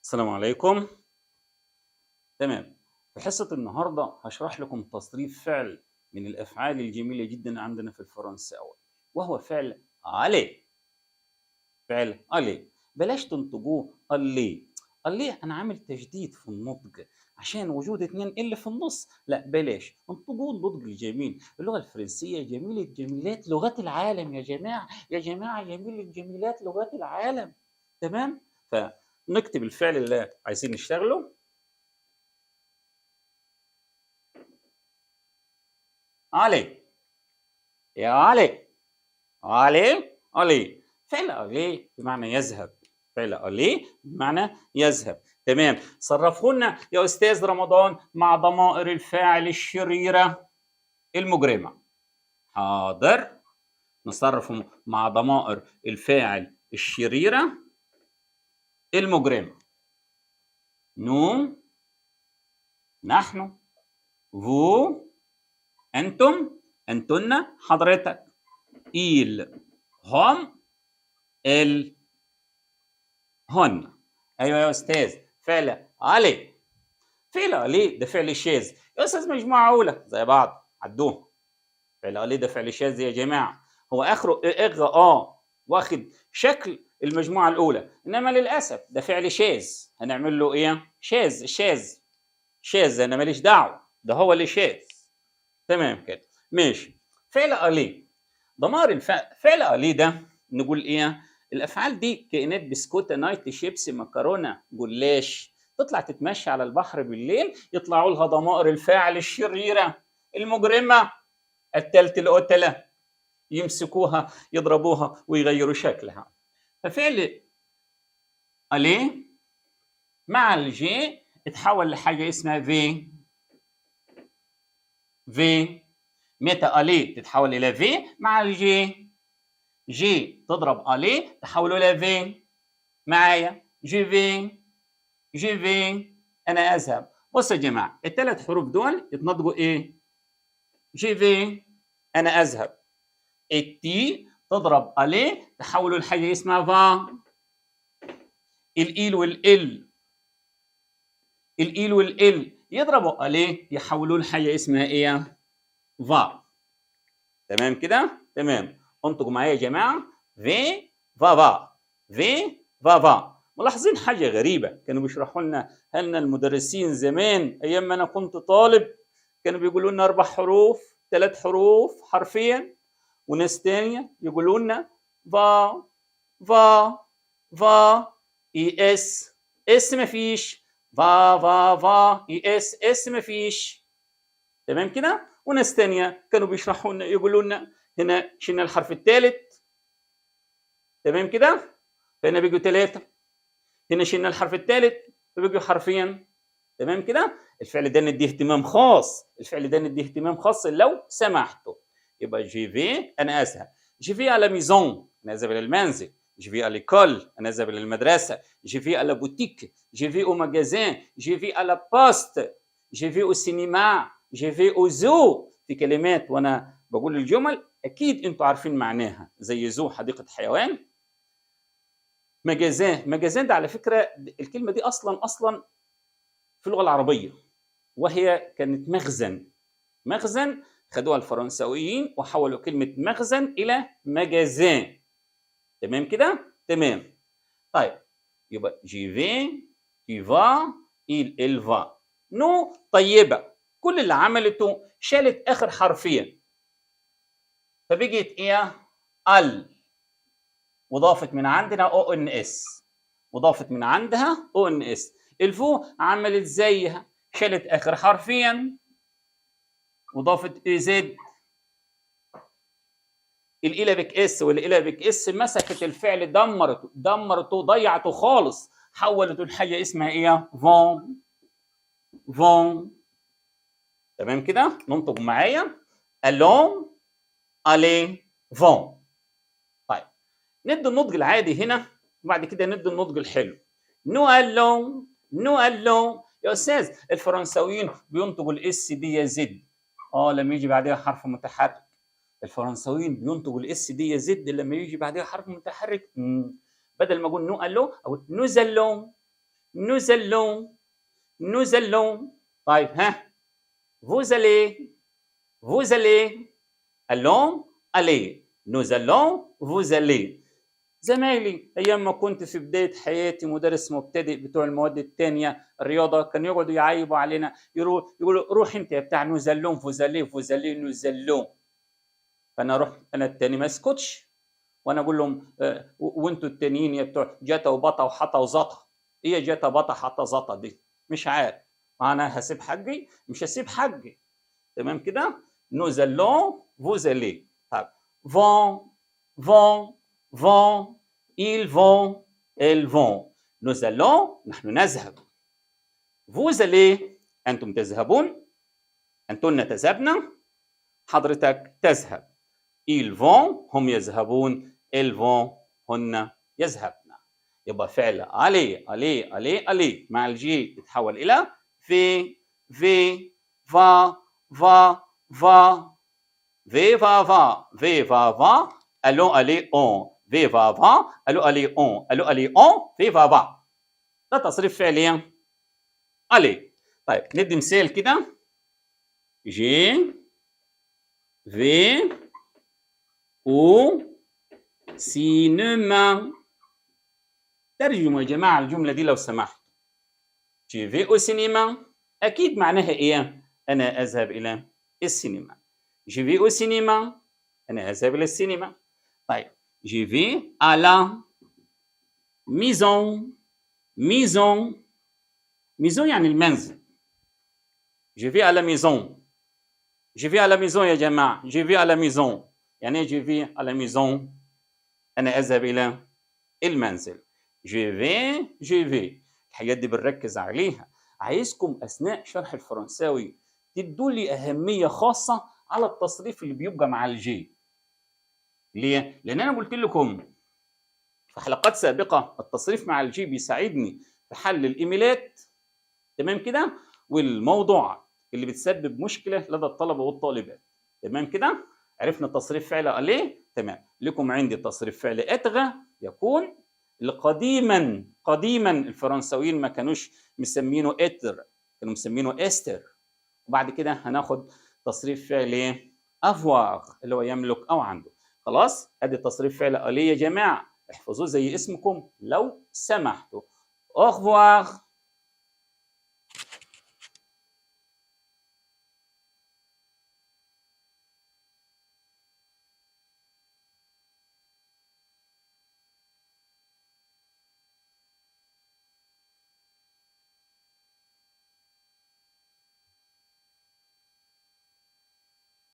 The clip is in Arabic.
السلام عليكم. تمام. في حصة النهاردة هشرح لكم تصريف فعل من الأفعال الجميلة جدا عندنا في الفرنساوي، وهو فعل aller. فعل aller بلاش تنطقوه aller. aller أنا عامل تجديد في النطق عشان وجود اتنين اللي في النص، لا بلاش انطقوه النطق الجميل. اللغة الفرنسية جميلة جميلات لغات العالم يا جماعة، يا جماعة جميلة جميلات لغات العالم. تمام؟ فنكتب الفعل اللي عايزين نشتغله. علي، يا علي، علي، علي. فعل علي بمعنى يذهب. فعل علي بمعنى يذهب. تمام. صرفهن يا أستاذ رمضان مع ضمائر الفاعل الشريرة المجرمة. حاضر، نصرفهم مع ضمائر الفاعل الشريرة المجرمة. نو، نحن، فو، أنتم، أنتن، حضرتك، إيل، هم، ال، هن. ايوه يا استاذ، فعل علي. فعل علي ده فعل شاذ يا استاذ، مجموعه اولى زي بعض عدوه. فعل علي ده فعل شاذ يا جماعه، هو اخره واخد شكل المجموعه الاولى، انما للاسف ده فعل شاذ. هنعمل له ايه؟ شاذ شاذ شاذ، انا ماليش دعوه، ده هو اللي شاذ. تمام كده، ماشي. فعل علي، ضمائر فعل علي ده نقول ايه؟ الافعال دي كائنات بسكوته، نايت، شيبسي، مكرونه، جلاش، تطلع تتمشى على البحر بالليل، يطلعوا لها ضمائر الفاعل الشريره المجرمه التالت القتله، يمسكوها يضربوها ويغيروا شكلها. ففعل عليه مع الجي اتحول لحاجه اسمها في. في متى عليه تتحول الى في مع الجي. جي تضرب عليه تحوله الى في. معايا جي في، جي في، انا اذهب. بصوا يا جماعه، الثلاث حروف دول يتنطقوا ايه؟ جي في، انا اذهب. التي تضرب عليه تحوله لحاجه اسمها فا. الايل والال، الايل والال يضربوا عليه يحولوه لحاجه اسمها ايه؟ فا. تمام كده؟ تمام. انطقوا معايا يا جماعه. في فا فا، في فا فا. ملاحظين حاجه غريبه كانوا بيشرحوا لنا المدرسين زمان ايام ما انا كنت طالب، كانوا بيقولوا لنا 4 حروف، 3 حروف حرفيا، وناس تانية يقولوا لنا فا فا فا اي اس اس مفيش، فا فا فا اي اس اس مفيش. تمام كده. وناس تانية كانوا بيشرحوا لنا يقولوا لنا هنا شلنا الحرف الثالث. تمام كده، فهنا بيجوا 3، هنا شلنا الحرف الثالث فبيجوا حرفين. تمام كده. الفعل ده نديه اهتمام خاص، الفعل ده نديه اهتمام خاص لو سمحتوا. يبقى جي في انا اذهب، جي في على ميزون انا اذهب الى المنزل، جي في على ليكول انا اذهب الى المدرسه، جي في على بوتيك، جي في او ماغازين، جي في على بوست، جي في او سينما، جي في او زو. في كلمات وانا بقول الجمل اكيد انتوا عارفين معناها، زي زو حديقه حيوان، ماغازين. ماغازين ده على فكره الكلمه دي اصلا في اللغه العربيه، وهي كانت مخزن. مخزن خدوها الفرنساويين وحولوا كلمه مخزن الى ماغازين. تمام كده؟ تمام. طيب، يبقى جي في، تي فا، il va. نو طيبه، كل اللي عملته شالت اخر حرفين فبقت ايه؟ ال، وضافت من عندنا او ان اس، وضافت من عندها او ان اس. الفو عملت زيها، شالت اخر حرفين وضافت اي زد. الإله بك اس والإله بك اس مسكت الفعل، دمرته ضيعته خالص، حولته لحاجه اسمها ايه؟ فون. فون. تمام كده؟ ننطق معايا الون، الي، فون. طيب، ندي النطق العادي هنا وبعد كده ندي النطق الحلو. نو الون، نو الون. يا استاذ الفرنساويين بينطقوا الاس دي يا زد، لما يجي بعدها حرف متحرك. الفرنساويين بينطقوا الاس دي يا زد لما يجي بعدها حرف متحرك. بدل ما اقول نو الو او نو زالون، nous allons nous allons. طيب ها vous allez allons allez nous allons vous allez. زمايلي ايام ما كنت في بدايه حياتي مدرس مبتدئ بتوع المواد الثانيه الرياضه كانوا يقعدوا يعيبوا علينا يقولوا روح انت يا بتاع نوزلون فوزالي فوزالي نوزلون. فانا رحت انا الثاني ما اسكتش وانا اقول لهم وانتوا التانيين يا بتوع جاتا وبطا وحطا وزطا. ايه جاتا بطا حطا زطا دي؟ مش عارف. انا هسيب حقي؟ مش هسيب حقي. تمام كده. نوزلون فوزالي. طيب فون فون vont, ils vont, elles vont. Nous allons, نحن نذهب. Vous allez, أنتم تذهبون. أنتن تذهبن. حضرتك تذهب. Ils vont, هم يذهبون. Elles vont, هن يذهبن. يبقى فعل aller, aller, aller, aller مع الجي يتحول إلى في va, va, va. V va, va, V va, va. Allons, aller, on. V va va allons aller on V va va. ده تصريف فعليا allez. طيب ندي مثال كده. جي في او سينما. ترجموا يا جماعه الجمله دي لو سمحت. جي في او سينما اكيد معناها ايه؟ انا اذهب الى السينما. جي في او سينما انا اذهب الى السينما. طيب je vais à la maison. maison maison يعني المنزل. je vais à la maison. je vais à la maison يا جماعة. je vais à la maison يعني je vais à la maison أنا أذهب إلى المنزل. je vais الحاجات دي بنركز عليها. عايزكم أثناء شرح الفرنساوي تدوا لي أهمية خاصة على التصريف اللي بيبقى مع الجي. ليه؟ لأن أنا قلت لكم في حلقات سابقة التصريف مع الجي بيساعدني في حل الإيميلات. تمام كده؟ والموضوعات اللي بتسبب مشكلة لدى الطلبة والطالبات. تمام كده؟ عرفنا تصريف فعل أليه؟ تمام. لكم عندي تصريف فعل أتغى يكون قديما الفرنساويين ما كانوش مسمينه إتر، كانوا مسمينه إستر. وبعد كده هناخد تصريف فعل أفواغ اللي هو يملك أو عنده. خلاص؟ ادي تصريف فعل آلي يا جماعه، احفظوه زي اسمكم لو سمحتوا. au revoir.